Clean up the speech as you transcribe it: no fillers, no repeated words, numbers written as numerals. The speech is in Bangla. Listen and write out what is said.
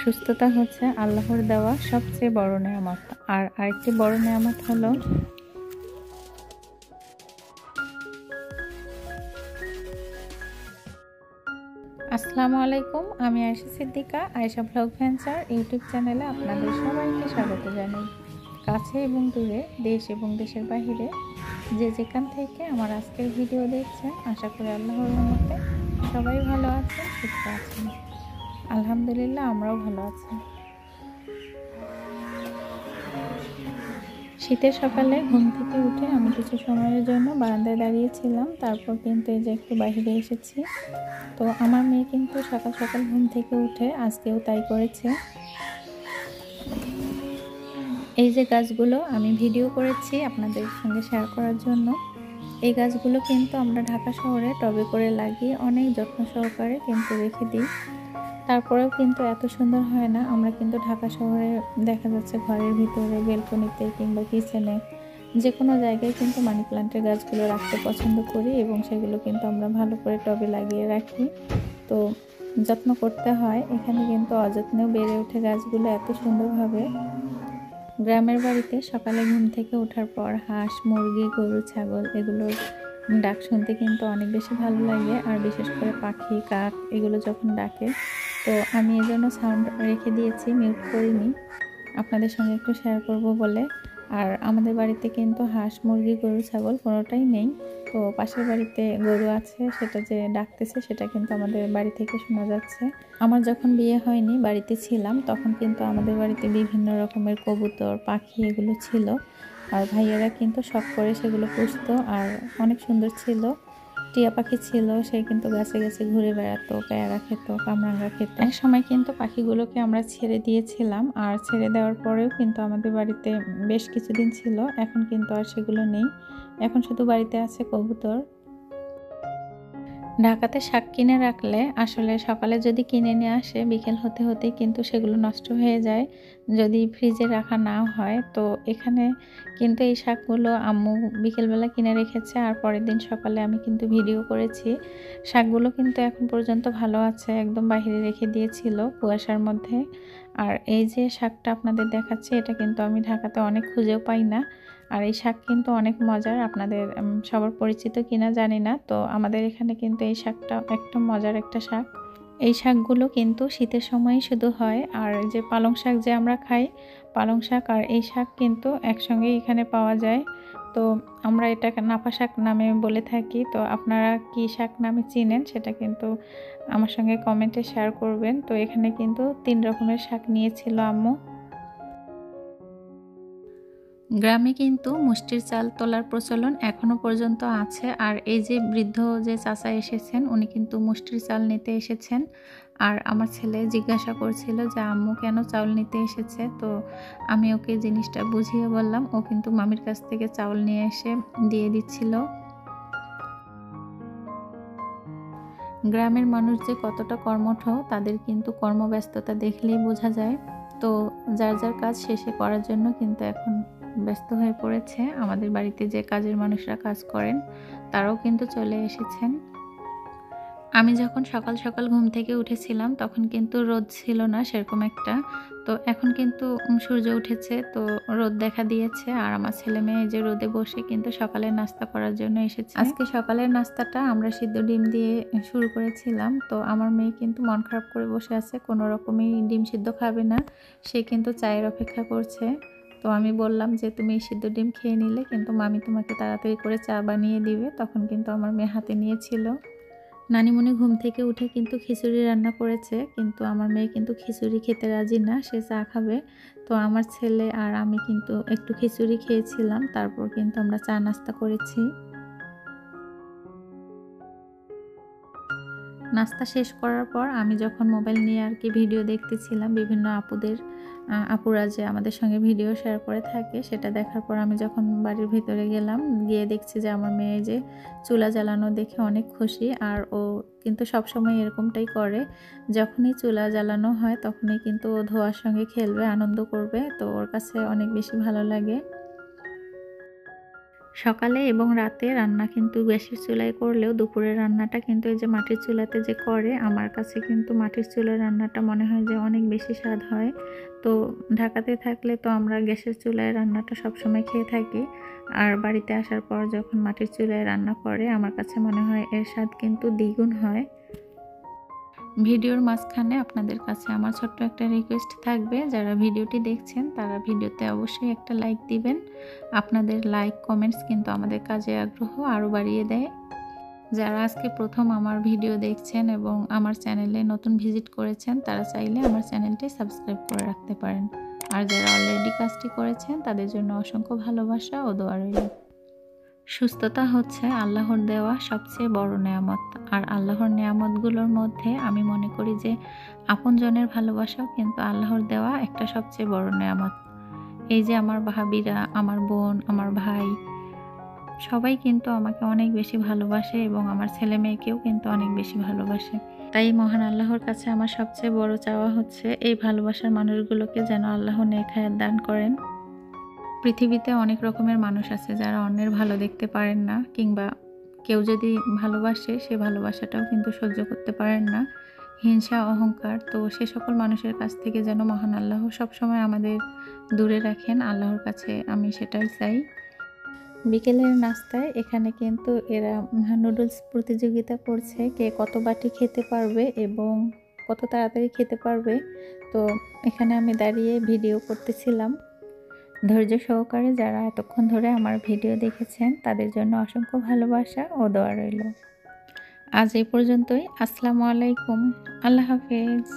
সুস্থতা হচ্ছে আল্লাহর দেওয়া সবচেয়ে বড় নেয়ামত। আর আরেকটি বড় নেয়ামত হলো আসসালামু আলাইকুম। আমি Ayesha Siddika, Ayesha blog venture YouTube চ্যানেলে আপনাদের সবাইকে স্বাগত জানাই। কাছে এবং দূরে, দেশ এবং দেশের বাহিরে যে যেখান থেকে আমার আজকের ভিডিও দেখছেন, আশা করি আল্লাহর রহমতে সবাই ভালো আছেন, সুস্থ আছেন। আলহামদুলিল্লাহ, আমরাও ভালো আছি। শীতের সকালে ঘুম থেকে উঠে আমি কিছু সময়ের জন্য বারান্দায় দাঁড়িয়েছিলাম, তারপর কিন্তু এই যে একটু বাইরে এসেছি। তো আমার মেয়ে কিন্তু সকাল সকাল ঘুম থেকে উঠে আজকেও তাই করেছে। এই যে গাছগুলো আমি ভিডিও করেছি আপনাদের সঙ্গে শেয়ার করার জন্য। এই গাছগুলো কিন্তু আমরা ঢাকা শহরে টবে করে লাগিয়ে অনেক যত্ন সহকারে কিন্তু রেখে দিই। তারপরেও কিন্তু এত সুন্দর হয় না। আমরা কিন্তু ঢাকা শহরে দেখা যাচ্ছে ঘরের ভিতরে, বেলকনিতে কিংবা কিচেনে যে কোনো জায়গায় কিন্তু মানি প্লান্টের গাছগুলো রাখতে পছন্দ করি এবং সেগুলো কিন্তু আমরা ভালো করে টবে লাগিয়ে রাখি। তো যত্ন করতে হয়। এখানে কিন্তু অযত্নেও বেড়ে ওঠে গাছগুলো এত সুন্দরভাবে। গ্রামের বাড়িতে সকালে ঘুম থেকে ওঠার পর হাঁস, মুরগি, গরু, ছাগল এগুলোর ডাক শুনতে কিন্তু অনেক বেশি ভালো লাগে। আর বিশেষ করে পাখি, কাক এগুলো যখন ডাকে, তো আমি এই জন্য সাউন্ড রেখে দিয়েছি, মিউট করিনি, আপনাদের সঙ্গে একটু শেয়ার করব বলে। আর আমাদের বাড়িতে কিন্তু হাঁস, মুরগি, গরু, ছাগল কোনোটাই নেই। তো পাশের বাড়িতে গরু আছে, সেটা যে ডাকতেছে সেটা কিন্তু আমাদের বাড়ি থেকে শোনা যাচ্ছে। আমার যখন বিয়ে হয়নি, বাড়িতে ছিলাম, তখন কিন্তু আমাদের বাড়িতে বিভিন্ন রকমের কবুতর, পাখি এগুলো ছিল। আর ভাইয়েরা কিন্তু শখ করে সেগুলো পুষতো আর অনেক সুন্দর ছিল। টিয়া পাখি ছিল, সে কিন্তু গাছে গাছে ঘুরে বেড়াতো, পেয়ারা খেত, কামরাঙ্গা খেত। এক সময় কিন্তু পাখিগুলোকে আমরা ছেড়ে দিয়েছিলাম, আর ছেড়ে দেওয়ার পরেও কিন্তু আমাদের বাড়িতে বেশ কিছুদিন ছিল। এখন কিন্তু আর সেগুলো নেই, এখন শুধু বাড়িতে আছে কবুতর। ঢাকাতে শাক কিনে রাখলে আসলে সকালে যদি কিনে নিয়ে আসে, বিকেল হতে হতেই কিন্তু সেগুলো নষ্ট হয়ে যায় যদি ফ্রিজে রাখা না হয়। তো এখানে কিন্তু এই শাকগুলো আম্মু বিকেলবেলা কিনে রেখেছে, আর পরের দিন সকালে আমি কিন্তু ভিডিও করেছি। শাকগুলো কিন্তু এখন পর্যন্ত ভালো আছে, একদম বাইরে রেখে দিয়েছিল কুয়াশার মধ্যে। আর এই যে শাকটা আপনাদের দেখাচ্ছি, এটা কিন্তু আমি ঢাকাতে অনেক খুঁজেও পাই না। আর এই শাক কিন্তু অনেক মজার, আপনাদের সবার পরিচিত কিনা জানি না। তো আমাদের এখানে কিন্তু এই শাকটা একটা মজার একটা শাক। এই শাকগুলো কিন্তু শীতের সময়ই শুধু হয়। আর যে পালং শাক যে আমরা খাই, পালং শাক আর এই শাক কিন্তু একসঙ্গেই এখানে পাওয়া যায়। তো আমরা এটাকে নাপা শাক নামে বলে থাকি। তো আপনারা কি শাক নামে চিনেন সেটা কিন্তু আমার সঙ্গে কমেন্টে শেয়ার করবেন। তো এখানে কিন্তু 3 রকমের শাক নিয়েছিল আম্মু। গ্রামে কিন্তু মুষ্টির চাল তোলার প্রচলন এখনো পর্যন্ত আছে। আর এই যে বৃদ্ধ যে চাচা এসেছেন, উনি কিন্তু মুষ্টির চাল নিতে এসেছেন। আর আমার ছেলে জিজ্ঞাসা করছিল যে আম্মু কেন চাউল নিতে এসেছে। তো আমি ওকে জিনিসটা বুঝিয়ে বললাম। ও কিন্তু মামির কাছ থেকে চাউল নিয়ে এসে দিয়ে দিচ্ছিল। গ্রামের মানুষ যে কতটা কর্মঠ, তাদের কিন্তু কর্মব্যস্ততা দেখলেই বোঝা যায়। তো যার যার কাজ শেষে করার জন্য কিন্তু এখন ব্যস্ত হয়ে পড়েছে। আমাদের বাড়িতে যে কাজের মানুষরা কাজ করেন, তারাও কিন্তু চলে এসেছেন। আমি যখন সকাল সকাল ঘুম থেকে উঠেছিলাম, তখন কিন্তু রোদ ছিল না সেরকম একটা। তো এখন কিন্তু সূর্য উঠেছে, তো রোদ দেখা দিয়েছে। আর আমার ছেলে মেয়ে যে রোদে বসে কিন্তু সকালের নাস্তা করার জন্য এসেছে। আজকে সকালের নাস্তাটা আমরা সিদ্ধ ডিম দিয়ে শুরু করেছিলাম। তো আমার মেয়ে কিন্তু মন খারাপ করে বসে আছে, কোনো রকমই ডিম সিদ্ধ খাবে না, সে কিন্তু চায়ের অপেক্ষা করছে। তো আমি বললাম যে তুমি সিদ্ধ ডিম খেয়ে নিলে কিন্তু মামি তোমাকে তাড়াতাড়ি করে চা বানিয়ে দিবে। তখন কিন্তু আমার মেয়ে হাতে নিয়েছিল। নানিমণি ঘুম থেকে উঠে কিন্তু খিচুড়ি রান্না করেছে, কিন্তু আমার মেয়ে কিন্তু খিচুড়ি খেতে রাজি না, সে চা খাবে। তো আমার ছেলে আর আমি কিন্তু একটু খিচুড়ি খেয়েছিলাম, তারপর কিন্তু আমরা চা নাস্তা করেছি। নাস্তা শেষ করার পর আমি যখন মোবাইল নিয়ে আর কি ভিডিও দেখতেছিলাম, বিভিন্ন আপুরা যে আমাদের সঙ্গে ভিডিও শেয়ার করে থাকে, সেটা দেখার পর আমি যখন বাড়ির ভিতরে গেলাম, গিয়ে দেখছি যে আমার মেয়ে যে চুলা জ্বালানো দেখে অনেক খুশি। আর ও কিন্তু সবসময় এরকমটাই করে, যখনই চুলা জ্বালানো হয় তখনই কিন্তু ও ধোঁয়ার সঙ্গে খেলবে, আনন্দ করবে। তো ওর কাছে অনেক বেশি ভালো লাগে। সকালে এবং রাতে রান্না কিন্তু গ্যাসের চুলায় করলেও দুপুরের রান্নাটা কিন্তু এই যে মাটির চুলাতে যে করে, আমার কাছে কিন্তু মাটির চুলার রান্নাটা মনে হয় যে অনেক বেশি স্বাদ হয়। তো ঢাকাতে থাকলে তো আমরা গ্যাসের চুলায় রান্নাটা সবসময় খেয়ে থাকি, আর বাড়িতে আসার পর যখন মাটির চুলায় রান্না করে আমার কাছে মনে হয় এর স্বাদ কিন্তু দ্বিগুণ হয়। ভিডিওর মাঝখানে আপনাদের কাছে আমার ছোট্ট একটা রিকোয়েস্ট থাকবে, যারা ভিডিওটি দেখছেন তারা ভিডিওতে অবশ্যই একটা লাইক দিবেন। আপনাদের লাইক কমেন্টস কিন্তু আমাদের কাজে আগ্রহ আরও বাড়িয়ে দেয়। যারা আজকে প্রথম আমার ভিডিও দেখছেন এবং আমার চ্যানেলে নতুন ভিজিট করেছেন তারা চাইলে আমার চ্যানেলটি সাবস্ক্রাইব করে রাখতে পারেন। আর যারা অলরেডি কাজটি করেছেন তাদের জন্য অসংখ্য ভালোবাসা ও দোয়া রইল। সুস্থতা হচ্ছে আল্লাহর দেওয়া সবচেয়ে বড় নেয়ামত, আর আল্লাহর নেয়ামতগুলোর মধ্যে আমি মনে করি যে আপনজনের ভালোবাসাও কিন্তু আল্লাহর দেওয়া একটা সবচেয়ে বড় নেয়ামত। এই যে আমার ভাবিরা, আমার বোন, আমার ভাই সবাই কিন্তু আমাকে অনেক বেশি ভালোবাসে এবং আমার ছেলে মেয়েকেও কিন্তু অনেক বেশি ভালোবাসে। তাই মহান আল্লাহর কাছে আমার সবচেয়ে বড় চাওয়া হচ্ছে এই ভালোবাসার মানুষগুলোকে যেন আল্লাহ নেক হায়াত দান করেন। পৃথিবীতে অনেক রকমের মানুষ আছে যারা অন্যের ভালো দেখতে পারেন না, কিংবা কেউ যদি ভালোবাসে সে ভালোবাসাটাও কিন্তু সহ্য করতে পারেন না, হিংসা অহংকার। তো সে সকল মানুষের কাছ থেকে যেন মহান আল্লাহ সবসময় আমাদের দূরে রাখেন, আল্লাহর কাছে আমি সেটাই চাই। বিকেলের নাস্তায় এখানে কিন্তু এরা নুডলস প্রতিযোগিতা করছে, কে কত বাটি খেতে পারবে এবং কত তাড়াতাড়ি খেতে পারবে। তো এখানে আমি দাঁড়িয়ে ভিডিও করতেছিলাম। ধৈর্য সহকারে যারা এতক্ষণ ধরে আমার ভিডিও দেখেছেন তাদের জন্য অসংখ্য ভালোবাসা ও দোয়া রইল। আজ এই পর্যন্তই। আসসালামু আলাইকুম। আল্লাহ হাফেজ।